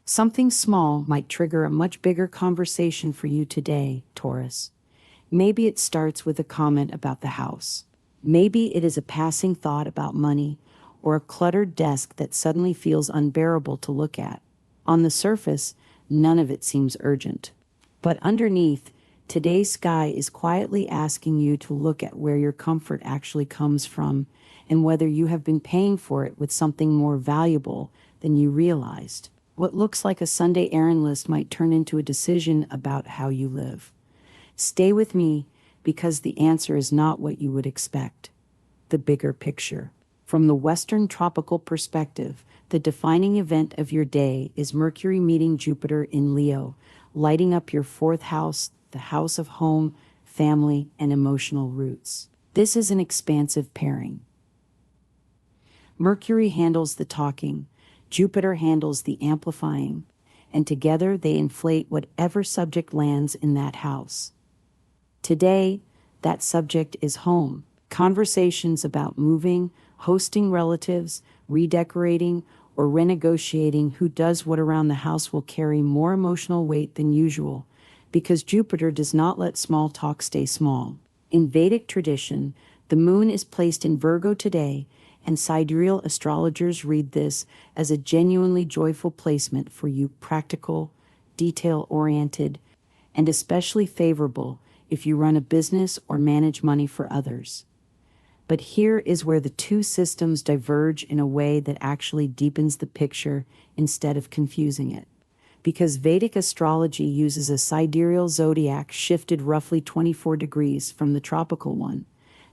Something small might trigger a much bigger conversation for you today, Taurus. Maybe it starts with a comment about the house. Maybe it is a passing thought about money, or a cluttered desk that suddenly feels unbearable to look at. On the surface, none of it seems urgent. But underneath, today's sky is quietly asking you to look at where your comfort actually comes from, and whether you have been paying for it with something more valuable than you realized. What looks like a Sunday errand list might turn into a decision about how you live. Stay with me, because the answer is not what you would expect. The bigger picture. From the Western tropical perspective, the defining event of your day is Mercury meeting Jupiter in Leo, lighting up your fourth house, the house of home, family, and emotional roots. This is an expansive pairing. Mercury handles the talking, Jupiter handles the amplifying, and together they inflate whatever subject lands in that house. Today, that subject is home. Conversations about moving, hosting relatives, redecorating, or renegotiating who does what around the house will carry more emotional weight than usual, because Jupiter does not let small talk stay small. In Vedic tradition, the moon is placed in Virgo today, and sidereal astrologers read this as a genuinely joyful placement for you, practical, detail-oriented, and especially favorable if you run a business or manage money for others. But here is where the two systems diverge in a way that actually deepens the picture instead of confusing it. Because Vedic astrology uses a sidereal zodiac shifted roughly 24 degrees from the tropical one,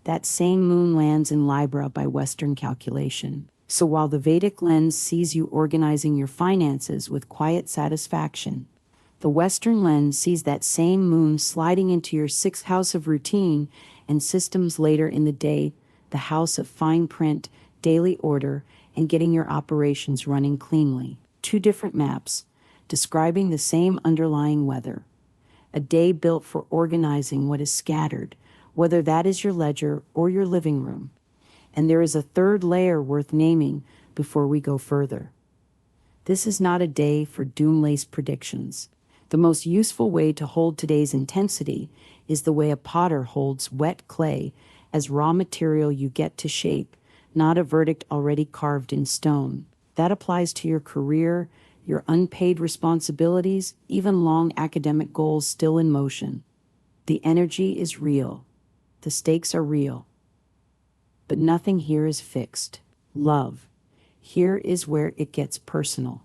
that same moon lands in Libra by Western calculation. So while the Vedic lens sees you organizing your finances with quiet satisfaction, the Western lens sees that same moon sliding into your sixth house of routine and systems later in the day, the house of fine print, daily order, and getting your operations running cleanly. Two different maps, describing the same underlying weather. A day built for organizing what is scattered, whether that is your ledger or your living room. And there is a third layer worth naming before we go further. This is not a day for doom-laced predictions. The most useful way to hold today's intensity is the way a potter holds wet clay as raw material you get to shape, not a verdict already carved in stone. That applies to your career, your unpaid responsibilities, even long academic goals still in motion. The energy is real. The stakes are real. But nothing here is fixed. Love. Here is where it gets personal.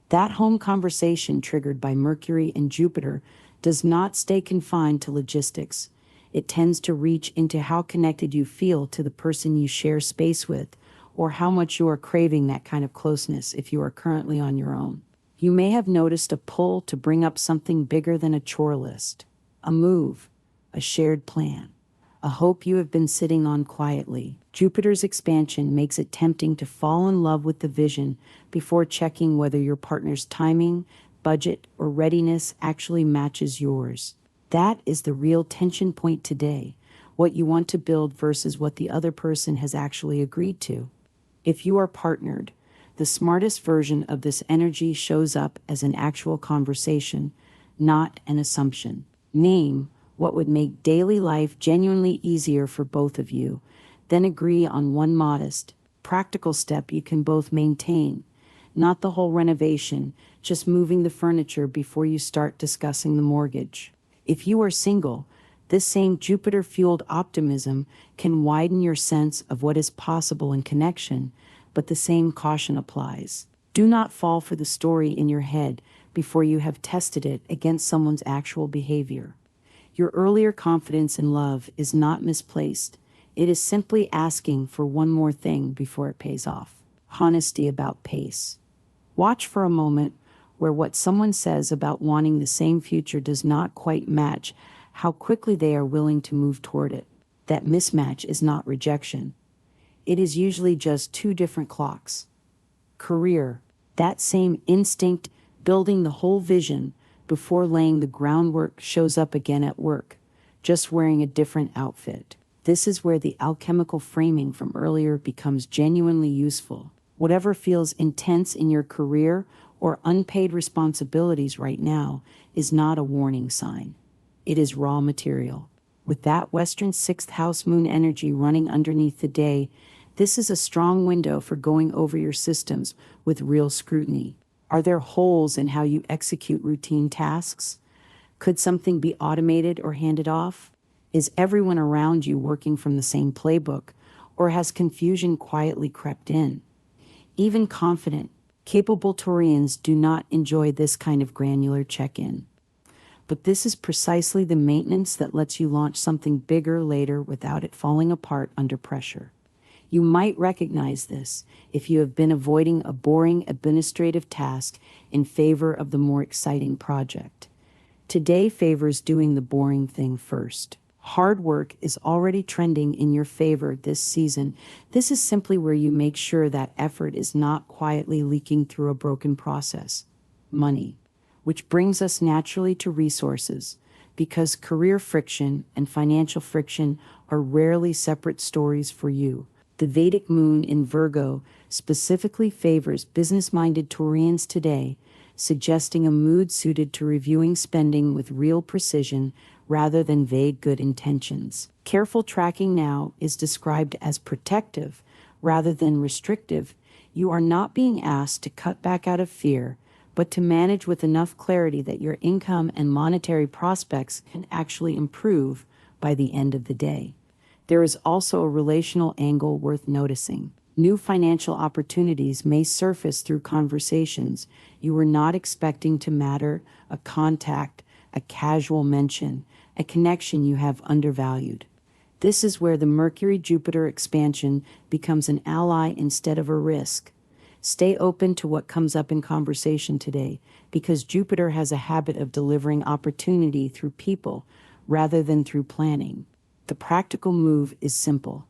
That home conversation triggered by Mercury and Jupiter does not stay confined to logistics. It tends to reach into how connected you feel to the person you share space with, or how much you are craving that kind of closeness if you are currently on your own. You may have noticed a pull to bring up something bigger than a chore list, a move, a shared plan, a hope you have been sitting on quietly. Jupiter's expansion makes it tempting to fall in love with the vision before checking whether your partner's timing, budget, or readiness actually matches yours. That is the real tension point today, what you want to build versus what the other person has actually agreed to. If you are partnered, the smartest version of this energy shows up as an actual conversation, not an assumption. Name what would make daily life genuinely easier for both of you, then agree on one modest, practical step you can both maintain. Not the whole renovation, just moving the furniture before you start discussing the mortgage. If you are single, this same Jupiter-fueled optimism can widen your sense of what is possible in connection, but the same caution applies. Do not fall for the story in your head before you have tested it against someone's actual behavior. Your earlier confidence in love is not misplaced. It is simply asking for one more thing before it pays off. Honesty about pace. Watch for a moment where what someone says about wanting the same future does not quite match how quickly they are willing to move toward it. That mismatch is not rejection. It is usually just two different clocks. Career. That same instinct, building the whole vision before laying the groundwork, shows up again at work, just wearing a different outfit. This is where the alchemical framing from earlier becomes genuinely useful. Whatever feels intense in your career or unpaid responsibilities right now is not a warning sign. It is raw material. With that Western sixth house moon energy running underneath the day, this is a strong window for going over your systems with real scrutiny. Are there holes in how you execute routine tasks? Could something be automated or handed off? Is everyone around you working from the same playbook, or has confusion quietly crept in? Even confident, capable Taurians do not enjoy this kind of granular check-in. But this is precisely the maintenance that lets you launch something bigger later without it falling apart under pressure. You might recognize this if you have been avoiding a boring administrative task in favor of the more exciting project. Today favors doing the boring thing first. Hard work is already trending in your favor this season. This is simply where you make sure that effort is not quietly leaking through a broken process. Money, which brings us naturally to resources, because career friction and financial friction are rarely separate stories for you. The Vedic moon in Virgo specifically favors business-minded Taurians today, suggesting a mood suited to reviewing spending with real precision rather than vague good intentions. Careful tracking now is described as protective rather than restrictive. You are not being asked to cut back out of fear, but to manage with enough clarity that your income and monetary prospects can actually improve by the end of the day. There is also a relational angle worth noticing. New financial opportunities may surface through conversations you were not expecting to matter, a contact, a casual mention, a connection you have undervalued. This is where the Mercury-Jupiter expansion becomes an ally instead of a risk. Stay open to what comes up in conversation today, because Jupiter has a habit of delivering opportunity through people rather than through planning. The practical move is simple.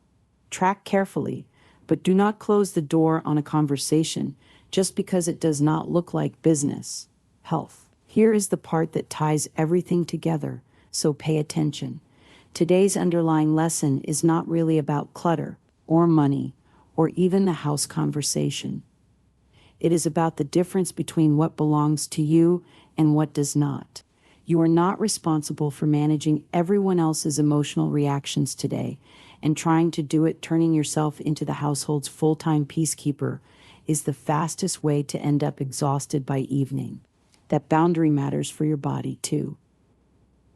Track carefully, but do not close the door on a conversation just because it does not look like business. Health. Here is the part that ties everything together, so pay attention. Today's underlying lesson is not really about clutter, or money, or even the house conversation. It is about the difference between what belongs to you and what does not. You are not responsible for managing everyone else's emotional reactions today, and trying to do it turning yourself into the household's full-time peacekeeper is the fastest way to end up exhausted by evening. That boundary matters for your body, too.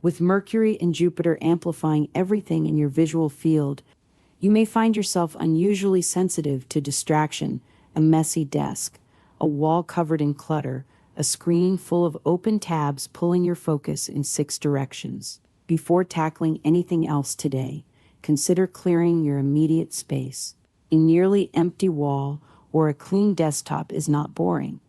With Mercury and Jupiter amplifying everything in your visual field, you may find yourself unusually sensitive to distraction, a messy desk, a wall covered in clutter, a screen full of open tabs pulling your focus in 6 directions. Before tackling anything else today, consider clearing your immediate space. A nearly empty wall or a clean desktop is not boring.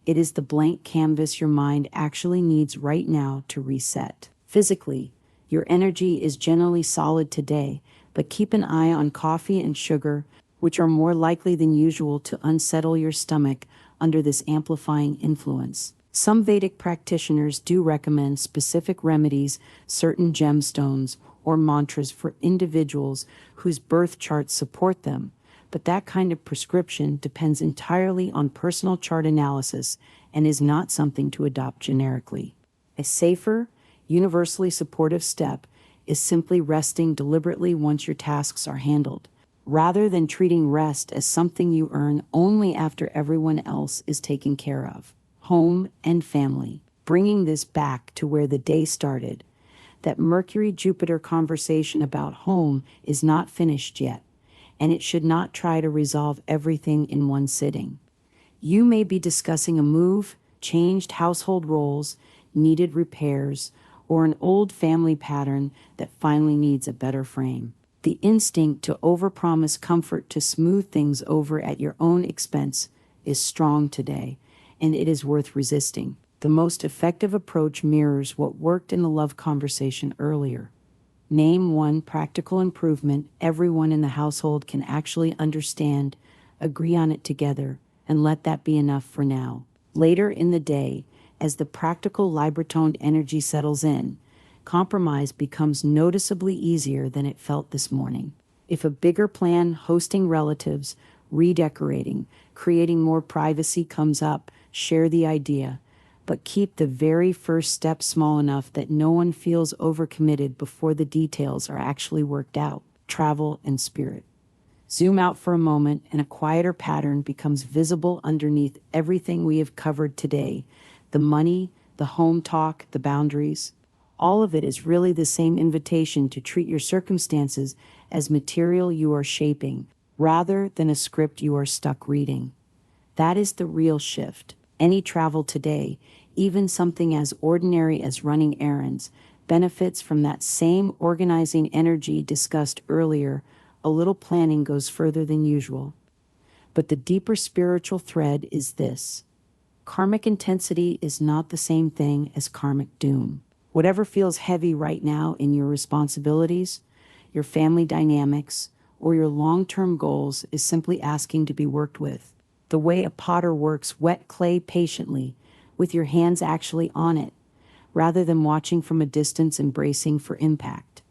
It is the blank canvas your mind actually needs right now to reset. Physically, your energy is generally solid today, but keep an eye on coffee and sugar, which are more likely than usual to unsettle your stomach under this amplifying influence. Some Vedic practitioners do recommend specific remedies, certain gemstones, or mantras for individuals whose birth charts support them, but that kind of prescription depends entirely on personal chart analysis and is not something to adopt generically. A safer, universally supportive step is simply resting deliberately once your tasks are handled, rather than treating rest as something you earn only after everyone else is taken care of. Home and family, bringing this back to where the day started. That Mercury-Jupiter conversation about home is not finished yet, and it should not try to resolve everything in one sitting. You may be discussing a move, changed household roles, needed repairs, or an old family pattern that finally needs a better frame. The instinct to overpromise comfort to smooth things over at your own expense is strong today, and it is worth resisting. The most effective approach mirrors what worked in the love conversation earlier. Name one practical improvement everyone in the household can actually understand, agree on it together, and let that be enough for now. Later in the day, as the practical Libra-toned energy settles in, compromise becomes noticeably easier than it felt this morning. If a bigger plan, hosting relatives, redecorating, creating more privacy comes up, share the idea, but keep the very first step small enough that no one feels overcommitted before the details are actually worked out. Travel and spirit. Zoom out for a moment and a quieter pattern becomes visible underneath everything we have covered today. The money, the home talk, the boundaries. All of it is really the same invitation to treat your circumstances as material you are shaping, rather than a script you are stuck reading. That is the real shift. Any travel today, even something as ordinary as running errands, benefits from that same organizing energy discussed earlier. A little planning goes further than usual. But the deeper spiritual thread is this: karmic intensity is not the same thing as karmic doom. Whatever feels heavy right now in your responsibilities, your family dynamics, or your long-term goals is simply asking to be worked with. The way a potter works wet clay patiently, with your hands actually on it, rather than watching from a distance and bracing for impact.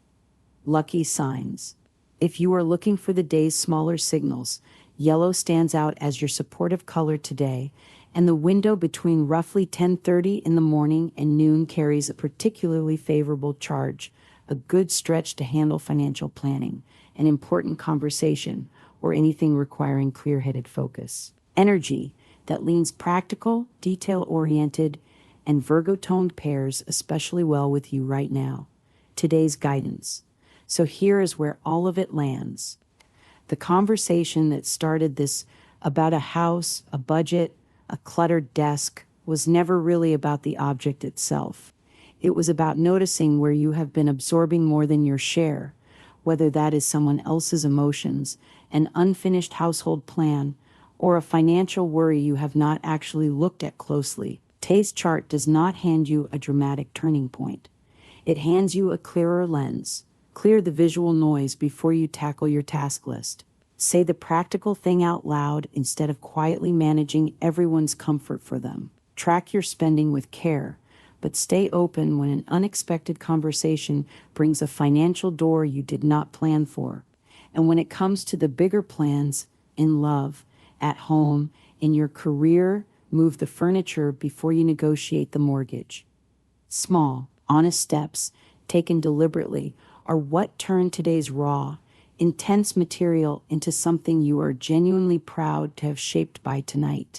Lucky signs. If you are looking for the day's smaller signals, yellow stands out as your supportive color today, and the window between roughly 10:30 in the morning and noon carries a particularly favorable charge, a good stretch to handle financial planning, an important conversation, or anything requiring clear-headed focus. Energy that leans practical, detail-oriented, and Virgo-toned pairs especially well with you right now. Today's guidance. So here is where all of it lands. The conversation that started this about a house, a budget, a cluttered desk was never really about the object itself. It was about noticing where you have been absorbing more than your share, whether that is someone else's emotions, an unfinished household plan, or a financial worry you have not actually looked at closely. Taste chart does not hand you a dramatic turning point. It hands you a clearer lens. Clear the visual noise before you tackle your task list. Say the practical thing out loud instead of quietly managing everyone's comfort for them. Track your spending with care, but stay open when an unexpected conversation brings a financial door you did not plan for. And when it comes to the bigger plans, in love, at home, in your career, move the furniture before you negotiate the mortgage. Small, honest steps, taken deliberately, are what turn today's raw, intense material into something you are genuinely proud to have shaped by tonight.